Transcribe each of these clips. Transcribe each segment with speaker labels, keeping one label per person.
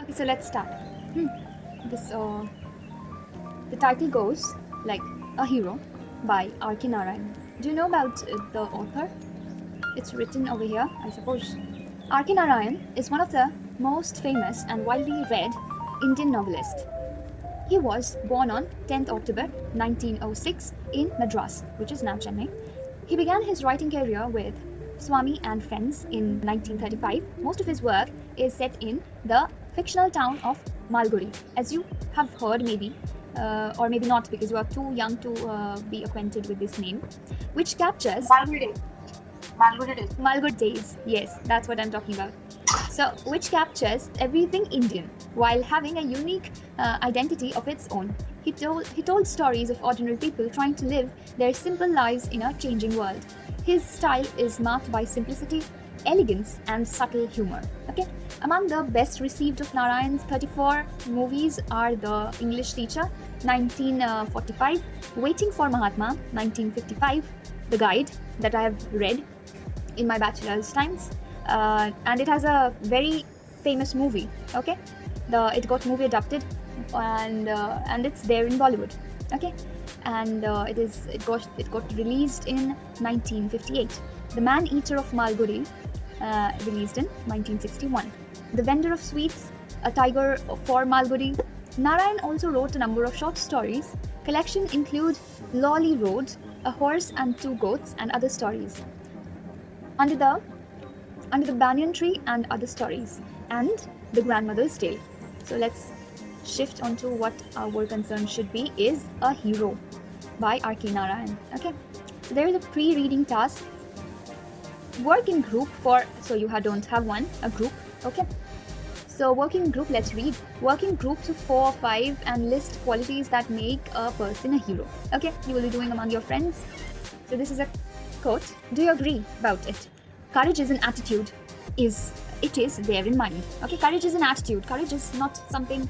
Speaker 1: Okay, so let's start. Hmm. This The title goes like A Hero by R.K. Narayan. Do you know about the author? It's written over here, I suppose. R.K. Narayan is one of the most famous and widely read Indian novelists. He was born on 10th October 1906 in Madras, which is now Chennai. He began his writing career with Swami and Friends in 1935. Most of his work is set in the fictional town of Malgudi, as you have heard maybe, or maybe not because you are too young to be acquainted with this name, which captures Malgudi days. Yes, that's what I'm talking about. So, which captures everything Indian while having a unique identity of its own. He told stories of ordinary people trying to live their simple lives in a changing world. His style is marked by simplicity, elegance, and subtle humor. Okay, among the best received of Narayan's 34 movies are The English Teacher, 1945, Waiting for Mahatma, 1955, The Guide that I have read in my bachelor's times, and it has a very famous movie. Okay, it got movie adapted, and it's there in Bollywood. Okay, and it got released in 1958. The Man Eater of Malgudi, released in 1961. The Vendor of Sweets, A Tiger for Malgudi. Narayan also wrote a number of short stories. Collection include Lolly Road, A Horse and Two Goats, and other stories. Under the Banyan Tree and Other Stories, and The Grandmother's Tale. So let's shift onto what our concern should be, is A Hero by R.K. Narayan. Okay, so there is a pre-reading task. Work in group so you don't have one, a group. Okay, so working group, let's read. Working groups of 4 or 5 and list qualities that make a person a hero. Okay, you will be doing among your friends. So this is a quote. Do you agree about it? Courage is an attitude. It is there in mind. Okay, courage is an attitude. Courage is not something.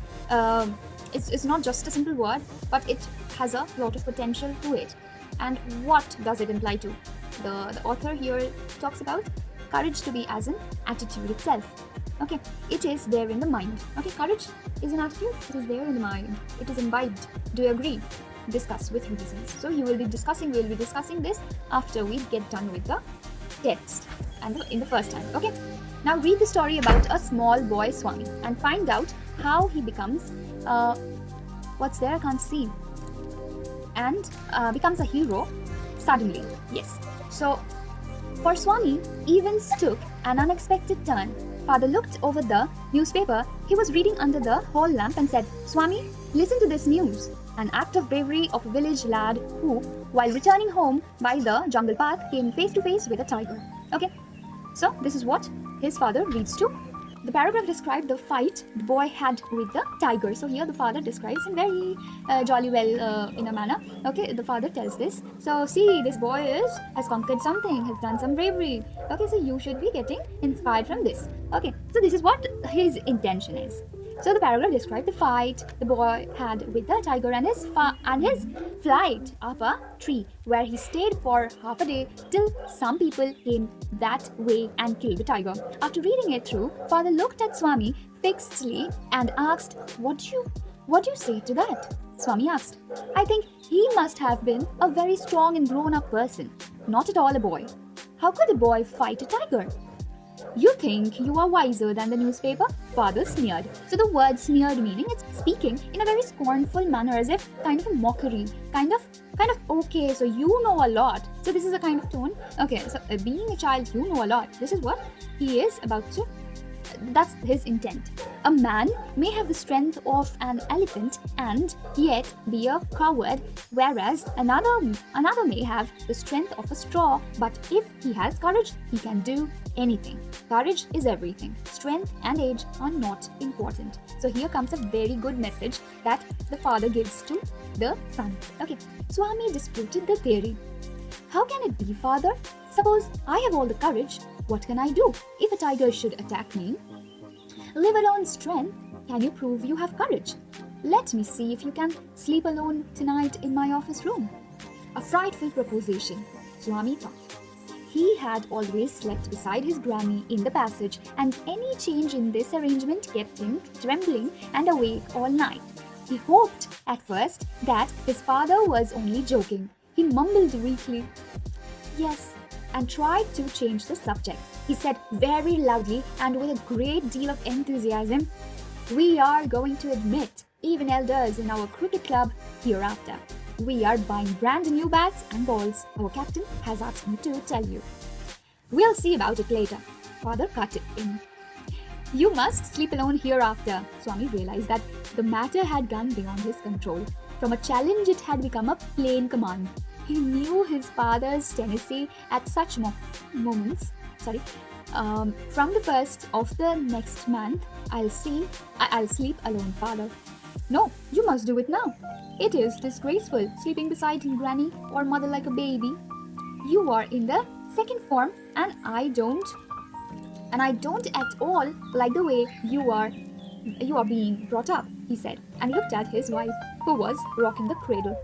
Speaker 1: It's not just a simple word, but it has a lot of potential to it. And what does it imply to? The author here talks about courage to be as an attitude itself. Okay, it is there in the mind. Okay, courage is an attitude. It is there in the mind. It is imbibed. Do you agree? Discuss with reasons. So we'll be discussing this after we get done with the text and in the first time. Okay, now read the story about a small boy Swami and find out how he becomes what's there, I can't see, and becomes a hero suddenly. Yes, so for Swami, events took an unexpected turn. Father looked over the newspaper he was reading under the hall lamp and said, Swami, listen to this news. An act of bravery of a village lad who, while returning home by the jungle path, came face to face with a tiger. Okay, so this is what his father reads to. The paragraph described the fight the boy had with the tiger. So here the father describes in very jolly well in a manner. Okay, the father tells this. So see, this boy has conquered something, has done some bravery. Okay, so you should be getting inspired from this. Okay, so this is what his intention is. So the paragraph described the fight the boy had with the tiger and his flight up a tree, where he stayed for half a day till some people came that way and killed the tiger. After reading it through, father looked at Swami fixedly and asked, What do you say to that? Swami asked, I think he must have been a very strong and grown-up person, not at all a boy. How could a boy fight a tiger? You think you are wiser than the newspaper? Father sneered. So the word sneered meaning it's speaking in a very scornful manner, as if kind of a mockery, kind of okay, so you know a lot. So this is a kind of tone. Okay, so being a child, you know a lot. This is what he is about to. That's his intent. A man may have the strength of an elephant and yet be a coward, whereas another may have the strength of a straw, but if he has courage, he can do anything. Courage is everything. Strength and age are not important. So here comes a very good message that the father gives to the son. Okay, Swami disputed the theory. How can it be, father? Suppose I have all the courage, what can I do if a tiger should attack me? Live alone strength, can you prove you have courage? Let me see if you can sleep alone tonight in my office room. A frightful proposition, Swami thought. He had always slept beside his granny in the passage, and any change in this arrangement kept him trembling and awake all night. He hoped at first that his father was only joking. He mumbled weakly, "Yes," and tried to change the subject. He said very loudly and with a great deal of enthusiasm, "We are going to admit even elders in our cricket club hereafter. We are buying brand new bats and balls. Our captain has asked me to tell you." "We'll see about it later," Father cut in. "You must sleep alone hereafter." Swami realized that the matter had gone beyond his control. From a challenge, it had become a plain command. He knew his father's tendency at such moments. From the first of the next month, I'll sleep alone, father." "No, you must do it now. It is disgraceful sleeping beside granny or mother like a baby. You are in the second form, and I don't at all like the way you are being brought up," he said, and looked at his wife, who was rocking the cradle.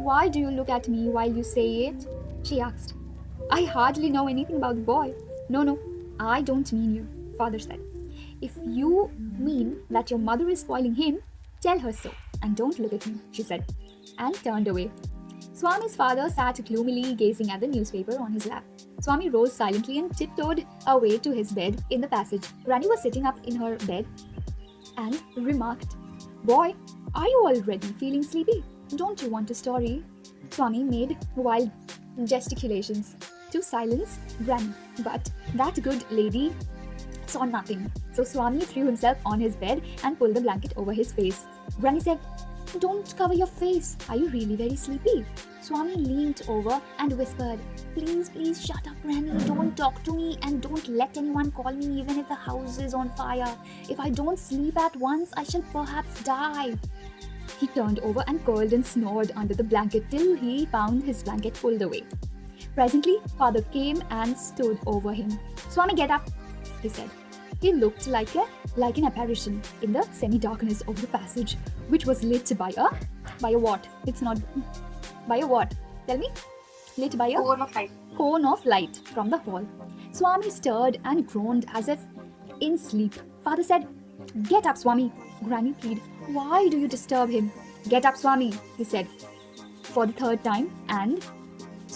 Speaker 1: "Why do you look at me while you say it?" she asked. "I hardly know anything about the boy." No, I don't mean you," father said. "If you mean that your mother is spoiling him, tell her so, and don't look at me," she said, and turned away. Swami's father sat gloomily gazing at the newspaper on his lap. Swami rose silently and tiptoed away to his bed in the passage. Granny was sitting up in her bed and remarked, "Boy, are you already feeling sleepy? Don't you want a story?" Swami made wild gesticulations to silence Granny, but that good lady saw nothing. So Swami threw himself on his bed and pulled the blanket over his face. Granny said, "Don't cover your face. Are you really very sleepy?" Swami leaned over and whispered, Please shut up, Granny. Don't talk to me and don't let anyone call me even if the house is on fire. If I don't sleep at once, I shall perhaps die." He turned over and curled and snored under the blanket till he found his blanket pulled away. Presently, father came and stood over him. "Swami, get up," he said. He looked like an apparition in the semi-darkness of the passage, which was lit by a what? It's not by a what? Tell me. Lit by a cone of light from the hall. Swami stirred and groaned as if in sleep. Father said, "Get up, Swami." Granny pleaded, "Why do you disturb him?" "Get up, Swami," he said for the third time, and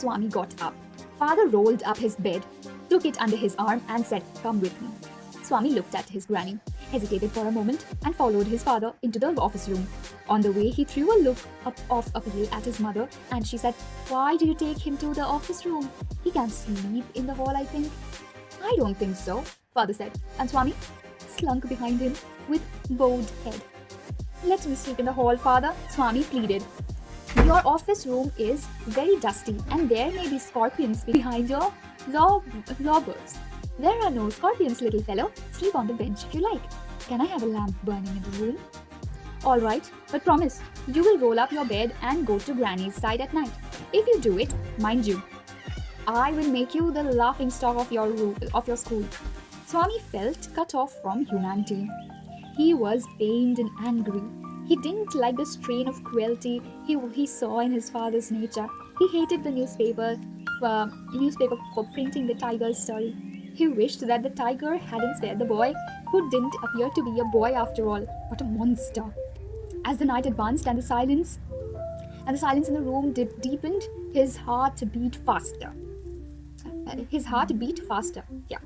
Speaker 1: Swami got up. Father rolled up his bed, took it under his arm and said, "Come with me." Swami looked at his granny, hesitated for a moment and followed his father into the office room. On the way, he threw a look of appeal at his mother and she said, "Why do you take him to the office room? He can sleep in the hall, I think." "I don't think so," father said, and Swami slunk behind him with bowed head. "Let me sleep in the hall, father," Swami pleaded. "Your office room is very dusty and there may be scorpions behind your lobbers." "There are no scorpions, little fellow. Sleep on the bench if you like. Can I have a lamp burning in the room?" "All right, but promise, you will roll up your bed and go to Granny's side at night. If you do it, mind you, I will make you the laughing stock of your school." Swami felt cut off from humanity. He was pained and angry. He didn't like the strain of cruelty he saw in his father's nature. He hated the newspaper for printing the tiger's story. He wished that the tiger hadn't spared the boy, who didn't appear to be a boy after all, but a monster. As the night advanced and the silence in the room deepened, his heart beat faster. Yeah.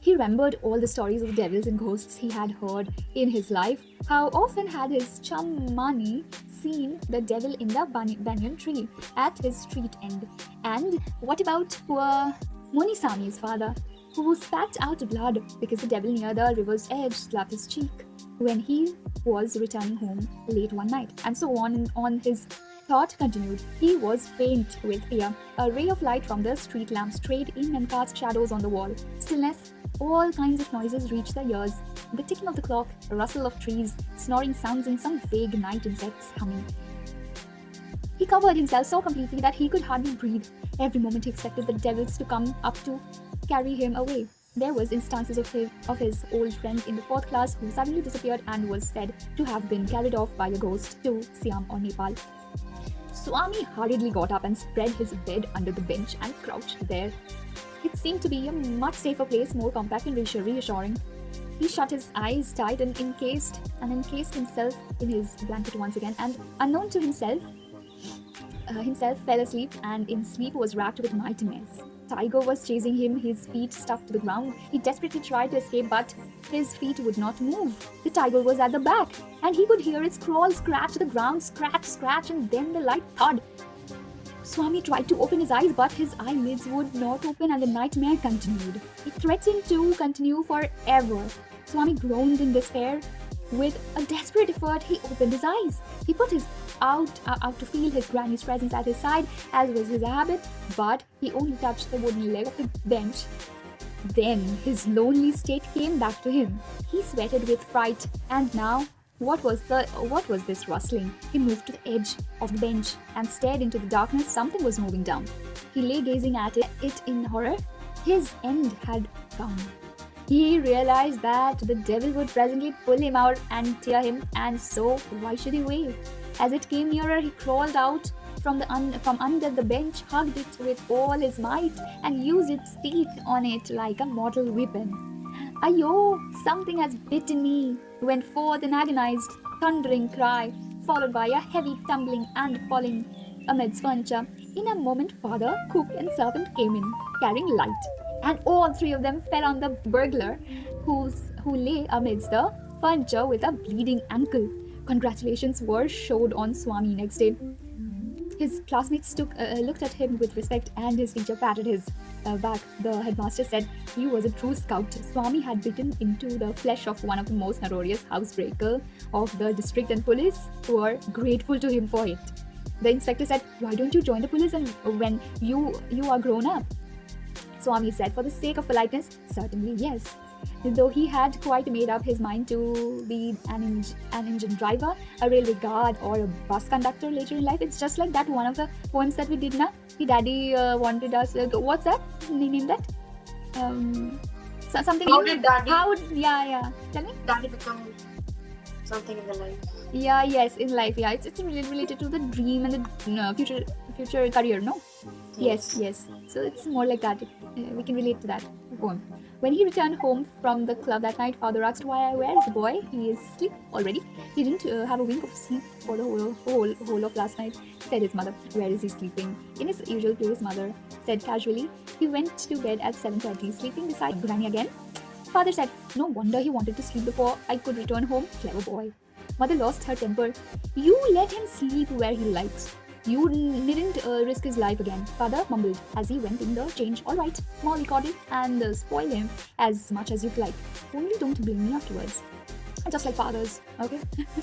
Speaker 1: He remembered all the stories of devils and ghosts he had heard in his life. How often had his chum Mani seen the devil in the banyan tree at his street end? And what about poor Munisami's father, who spat out blood because the devil near the river's edge slapped his cheek when he was returning home late one night? And so on his thought continued. He was faint with fear. A ray of light from the street lamp strayed in and cast shadows on the wall. Stillness. All kinds of noises reached the ears. The ticking of the clock, a rustle of trees, snoring sounds and some vague night insects humming. He covered himself so completely that he could hardly breathe. Every moment he expected the devils to come up to carry him away. There was instances of his old friend in the 4th class who suddenly disappeared and was said to have been carried off by a ghost to Siam or Nepal. Swami hurriedly got up and spread his bed under the bench and crouched there. It seemed to be a much safer place, more compact and reassuring. He shut his eyes tight and encased himself in his blanket once again, and unknown to himself fell asleep, and in sleep was racked with nightmares. Tiger was chasing him, his feet stuck to the ground. He desperately tried to escape, but his feet would not move. The tiger was at the back, and he could hear its crawl scratch the ground, scratch, and then the light thud. Swami tried to open his eyes, but his eyelids would not open, and the nightmare continued. It threatened to continue forever. Swami groaned in despair. With a desperate effort, he opened his eyes. He put his out to feel his granny's presence at his side, as was his habit, but he only touched the wooden leg of the bench. Then his lonely state came back to him. He sweated with fright, and now what was this rustling? He moved to the edge of the bench and stared into the darkness. Something was moving down. He lay gazing at it in horror. His end had come. He realized that the devil would presently pull him out and tear him, and so why should he wait? As it came nearer, he crawled out from under the bench, hugged it with all his might, and used its teeth on it like a mortal weapon. "Ayo, something has bitten me," went forth an agonized, thundering cry, followed by a heavy tumbling and falling amidst furniture. In a moment, father, cook, and servant came in, carrying light, and all three of them fell on the burglar, who lay amidst the furniture with a bleeding ankle. Congratulations were showered on Swami next day. His classmates looked at him with respect, and his teacher patted his back. The headmaster said he was a true scout. Swami had bitten into the flesh of one of the most notorious housebreaker of the district, and police were grateful to him for it. The inspector said, "Why don't you join the police and when you are grown up?" Swami said, for the sake of politeness, certainly yes. Though he had quite made up his mind to be an engine driver, a railway guard, or a bus conductor later in life. It's just like that one of the poems that we did now. The daddy wanted us. What's that? Name that? Something.
Speaker 2: How did daddy?
Speaker 1: Yeah. Tell me.
Speaker 2: Daddy become something in the life.
Speaker 1: Yeah. Yes. In life. Yeah. It's related to the dream and the future career. No. Yes. So it's more like that. We can relate to that poem. When he returned home from the club that night, father asked, "Where is the boy? He is asleep already. He didn't have a wink of sleep for the whole of last night," said his mother. "Where is he sleeping?" "In his usual place," mother said casually. "He went to bed at 7:30, sleeping beside Granny again." Father said, "No wonder he wanted to sleep before I could return home. Clever boy." Mother lost her temper. "You let him sleep where he likes. You needn't risk his life again," father mumbled as he went in the change. "All right, mollycoddle and spoil him as much as you'd like. Only don't blame me afterwards." Just like fathers, okay?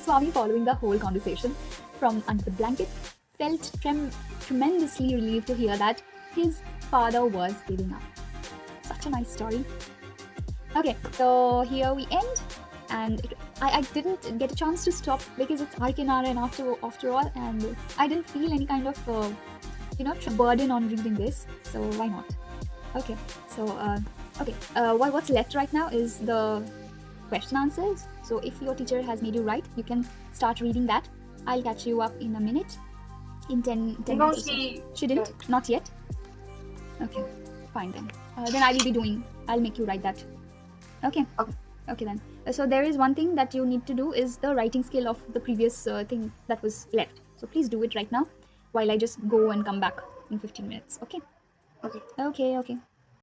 Speaker 1: Swami, following the whole conversation from under the blanket, felt tremendously relieved to hear that his father was giving up. Such a nice story. Okay, so here we end. And I didn't get a chance to stop because it's RK Narayan after all, and I didn't feel any kind of burden on reading this, so why not? Okay, so what's left right now is the question answers. So if your teacher has made you write, you can start reading that. I'll catch you up in a minute, in 10 minutes. She didn't? Not yet? Okay, fine then. Then I will be doing. I'll make you write that. Okay then. So there is one thing that you need to do is the writing skill of the previous thing that was left. So please do it right now while I just go and come back in 15 minutes. Okay.